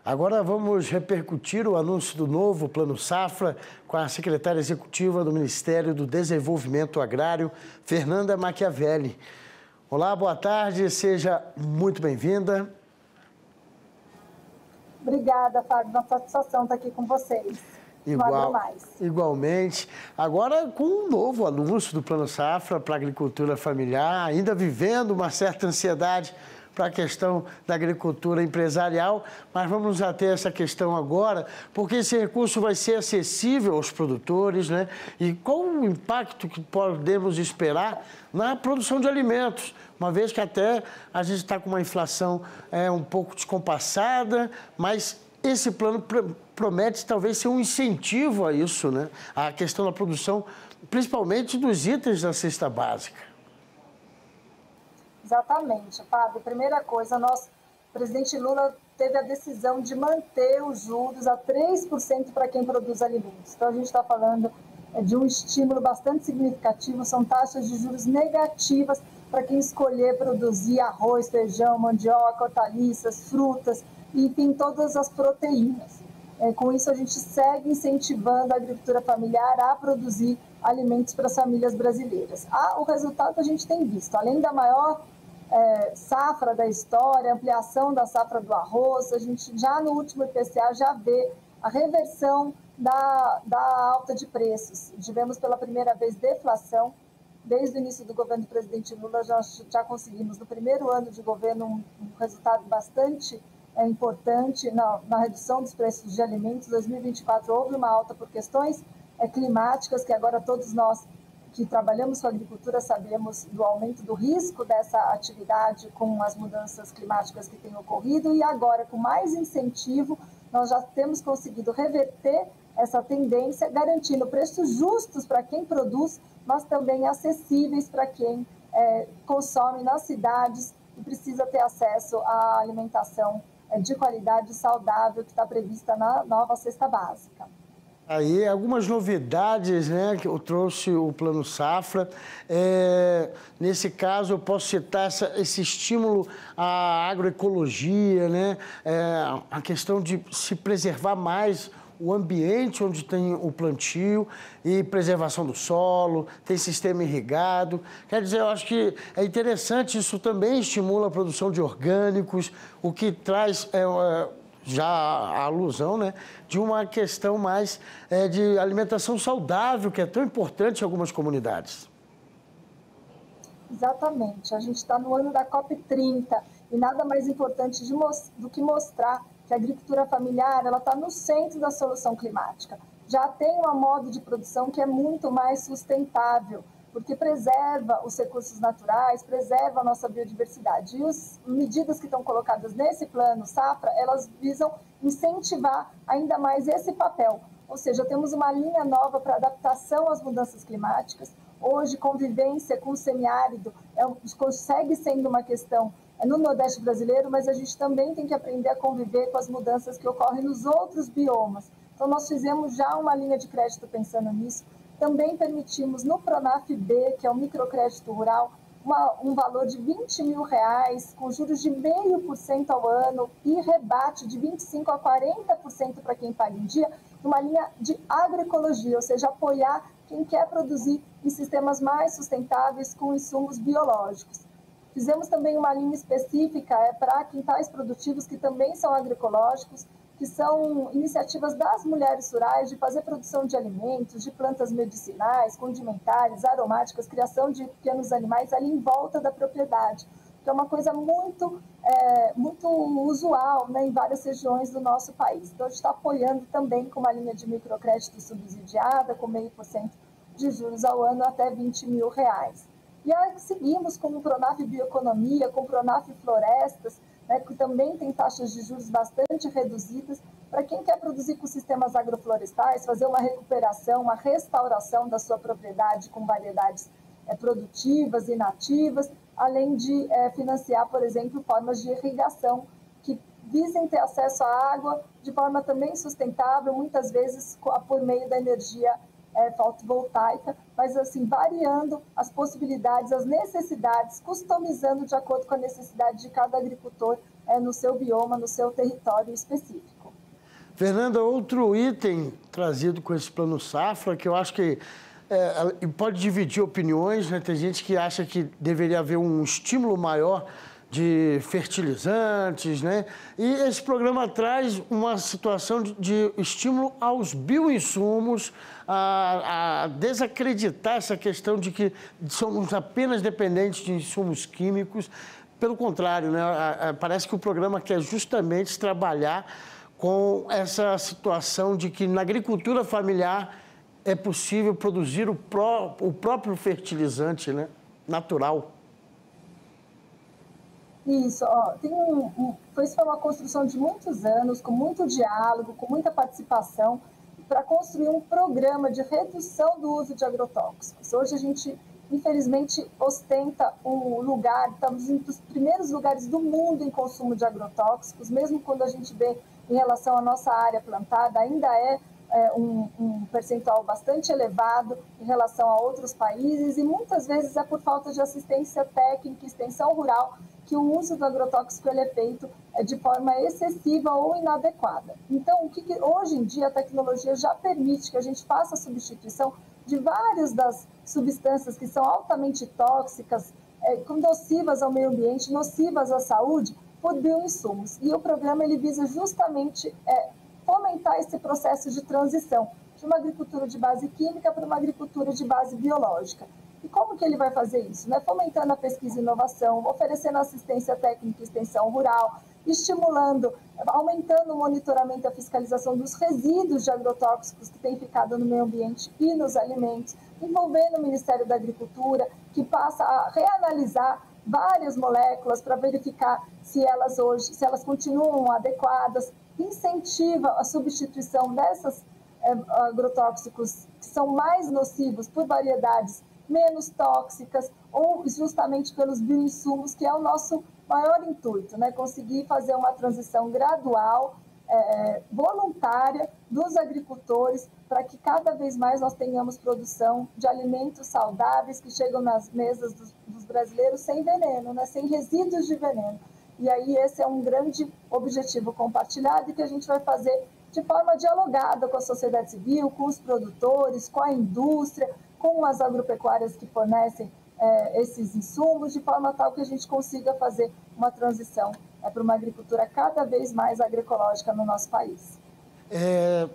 Agora vamos repercutir o anúncio do novo Plano Safra com a secretária executiva do Ministério do Desenvolvimento Agrário, Fernanda Machiavelli. Olá, boa tarde, seja muito bem-vinda. Obrigada, Fábio, uma satisfação estar aqui com vocês. Igualmente. Agora com um novo anúncio do Plano Safra para a agricultura familiar, ainda vivendo uma certa ansiedade para a questão da agricultura empresarial, mas vamos nos ater a essa questão agora, porque esse recurso vai ser acessível aos produtores, né? E qual o impacto que podemos esperar na produção de alimentos, uma vez que até a gente está com uma inflação um pouco descompassada, mas esse plano promete talvez ser um incentivo a isso, né? A questão da produção, principalmente dos itens da cesta básica. Exatamente, Fábio. Primeira coisa, o presidente Lula teve a decisão de manter os juros a 3% para quem produz alimentos. Então, a gente está falando de um estímulo bastante significativo, são taxas de juros negativas para quem escolher produzir arroz, feijão, mandioca, hortaliças, frutas, enfim, todas as proteínas. Com isso, a gente segue incentivando a agricultura familiar a produzir alimentos para as famílias brasileiras. O resultado a gente tem visto, além da maior safra da história, ampliação da safra do arroz, a gente já no último IPCA já vê a reversão da alta de preços. Tivemos pela primeira vez deflação, desde o início do governo do presidente Lula já conseguimos no primeiro ano de governo um resultado bastante importante na redução dos preços de alimentos. Em 2024 houve uma alta por questões climáticas, que agora todos nós que trabalhamos com a agricultura sabemos do aumento do risco dessa atividade com as mudanças climáticas que têm ocorrido, e agora com mais incentivo nós já temos conseguido reverter essa tendência, garantindo preços justos para quem produz, mas também acessíveis para quem consome nas cidades e precisa ter acesso à alimentação de qualidade saudável que está prevista na nova cesta básica. Aí, algumas novidades, né, que eu trouxe o Plano Safra. Nesse caso, eu posso citar esse estímulo à agroecologia, né, a questão de se preservar mais o ambiente onde tem o plantio e preservação do solo, tem sistema irrigado. Quer dizer, eu acho que é interessante, isso também estimula a produção de orgânicos, o que traz já a alusão, né, de uma questão mais de alimentação saudável, que é tão importante em algumas comunidades. Exatamente. A gente está no ano da COP30 e nada mais importante do que mostrar que a agricultura familiar está no centro da solução climática. Já tem um modo de produção que é muito mais sustentável, porque preserva os recursos naturais, preserva a nossa biodiversidade. E as medidas que estão colocadas nesse plano Safra, elas visam incentivar ainda mais esse papel. Ou seja, temos uma linha nova para adaptação às mudanças climáticas. Hoje, convivência com o semiárido consegue sendo uma questão no Nordeste brasileiro, mas a gente também tem que aprender a conviver com as mudanças que ocorrem nos outros biomas. Então, nós fizemos já uma linha de crédito pensando nisso. Também permitimos no Pronaf B, que é o microcrédito rural, um valor de R$20 mil, com juros de 0,5% ao ano e rebate de 25% a 40% para quem paga em dia, uma linha de agroecologia, ou seja, apoiar quem quer produzir em sistemas mais sustentáveis com insumos biológicos. Fizemos também uma linha específica para quintais produtivos que também são agroecológicos, que são iniciativas das mulheres rurais de fazer produção de alimentos, de plantas medicinais, condimentares, aromáticas, criação de pequenos animais ali em volta da propriedade, que é uma coisa muito usual, né, em várias regiões do nosso país. Então, a gente está apoiando também com uma linha de microcrédito subsidiada, com 0,5% de juros ao ano até R$20 mil. E aí seguimos com o Pronaf Bioeconomia, com o Pronaf Florestas, né, que também tem taxas de juros bastante reduzidas, para quem quer produzir com sistemas agroflorestais, fazer uma recuperação, uma restauração da sua propriedade com variedades produtivas e nativas, além de financiar, por exemplo, formas de irrigação que visem ter acesso à água de forma também sustentável, muitas vezes por meio da energia fotovoltaica, mas assim, variando as possibilidades, as necessidades, customizando de acordo com a necessidade de cada agricultor no seu bioma, no seu território específico. Fernanda, outro item trazido com esse plano safra, que eu acho que pode dividir opiniões, né? Tem gente que acha que deveria haver um estímulo maior de fertilizantes, né? E esse programa traz uma situação de estímulo aos bioinsumos, a desacreditar essa questão de que somos apenas dependentes de insumos químicos. Pelo contrário, né? Parece que o programa quer justamente trabalhar com essa situação de que na agricultura familiar é possível produzir o próprio fertilizante, né, natural. Isso, ó, foi uma construção de muitos anos, com muito diálogo, com muita participação, para construir um programa de redução do uso de agrotóxicos. Hoje a gente, infelizmente, ostenta o lugar, estamos entre os primeiros lugares do mundo em consumo de agrotóxicos, mesmo quando a gente vê em relação à nossa área plantada, ainda é um percentual bastante elevado em relação a outros países, e muitas vezes é por falta de assistência técnica e extensão rural que o uso do agrotóxico ele é feito de forma excessiva ou inadequada. Então, hoje em dia a tecnologia já permite que a gente faça a substituição de várias das substâncias que são altamente tóxicas, nocivas ao meio ambiente, nocivas à saúde, por bioinsumos. E o programa ele visa justamente fomentar esse processo de transição de uma agricultura de base química para uma agricultura de base biológica. E como que ele vai fazer isso? Né? Fomentando a pesquisa e inovação, oferecendo assistência técnica e extensão rural, estimulando, aumentando o monitoramento e a fiscalização dos resíduos de agrotóxicos que têm ficado no meio ambiente e nos alimentos, envolvendo o Ministério da Agricultura, que passa a reanalisar várias moléculas para verificar se elas continuam adequadas, incentiva a substituição desses agrotóxicos que são mais nocivos por variedades menos tóxicas ou justamente pelos bioinsumos, que é o nosso maior intuito, né? Conseguir fazer uma transição gradual, voluntária dos agricultores para que cada vez mais nós tenhamos produção de alimentos saudáveis que chegam nas mesas dos brasileiros sem veneno, né? Sem resíduos de veneno. E aí esse é um grande objetivo compartilhado e que a gente vai fazer de forma dialogada com a sociedade civil, com os produtores, com a indústria, com as agropecuárias que fornecem esses insumos, de forma tal que a gente consiga fazer uma transição para uma agricultura cada vez mais agroecológica no nosso país.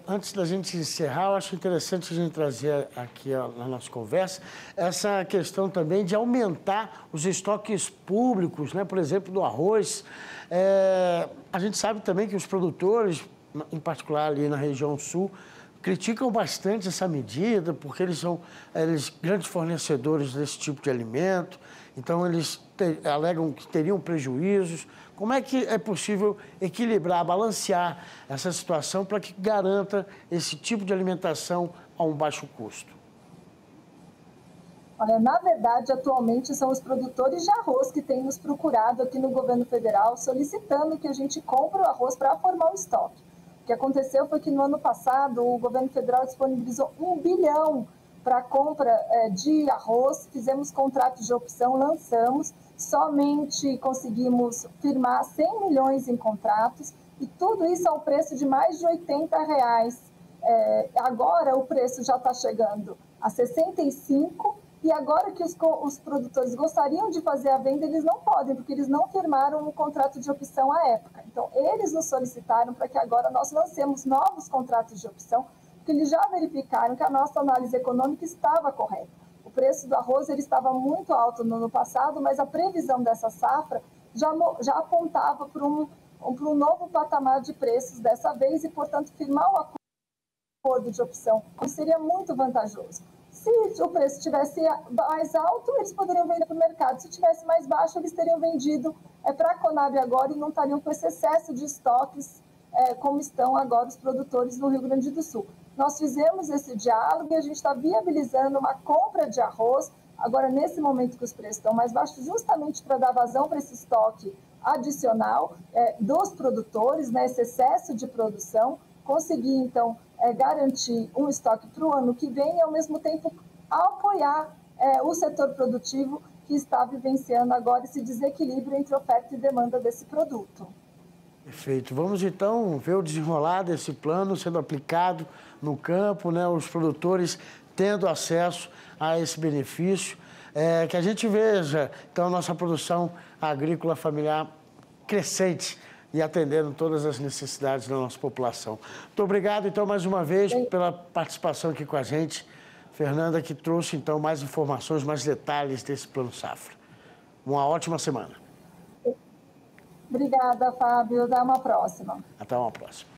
Antes da gente encerrar, eu acho interessante a gente trazer aqui na nossa conversa essa questão também de aumentar os estoques públicos, né? Por exemplo, do arroz. A gente sabe também que os produtores, em particular ali na região sul, criticam bastante essa medida, porque eles são grandes fornecedores desse tipo de alimento, então eles alegam que teriam prejuízos. Como é que é possível equilibrar, balancear essa situação para que garanta esse tipo de alimentação a um baixo custo? Olha, na verdade, atualmente são os produtores de arroz que têm nos procurado aqui no governo federal, solicitando que a gente compre o arroz para formar o estoque. O que aconteceu foi que no ano passado o governo federal disponibilizou 1 bilhão para a compra de arroz, fizemos contratos de opção, lançamos, somente conseguimos firmar 100 milhões em contratos e tudo isso a um preço de mais de R$80. Agora o preço já está chegando a 65 e agora que os produtores gostariam de fazer a venda, eles não podem, porque eles não firmaram um contrato de opção à época. Então, eles nos solicitaram para que agora nós lancemos novos contratos de opção, porque eles já verificaram que a nossa análise econômica estava correta. O preço do arroz ele estava muito alto no ano passado, mas a previsão dessa safra já apontava para um novo patamar de preços dessa vez e, portanto, firmar o acordo de opção seria muito vantajoso. Se o preço estivesse mais alto, eles poderiam vender para o mercado. Se estivesse mais baixo, eles teriam vendido para a Conab agora e não estariam com esse excesso de estoques como estão agora os produtores no Rio Grande do Sul. Nós fizemos esse diálogo e a gente está viabilizando uma compra de arroz, agora nesse momento que os preços estão mais baixos, justamente para dar vazão para esse estoque adicional dos produtores, né, esse excesso de produção, conseguir então garantir um estoque para o ano que vem e ao mesmo tempo apoiar o setor produtivo que está vivenciando agora esse desequilíbrio entre oferta e demanda desse produto. Perfeito. Vamos então ver o desenrolar desse plano sendo aplicado no campo, né? Os produtores tendo acesso a esse benefício, que a gente veja então a nossa produção agrícola familiar crescente e atendendo todas as necessidades da nossa população. Muito obrigado então mais uma vez pela participação aqui com a gente, Fernanda, que trouxe então mais informações, mais detalhes desse Plano Safra. Uma ótima semana. Obrigada, Fábio. Até uma próxima. Até uma próxima.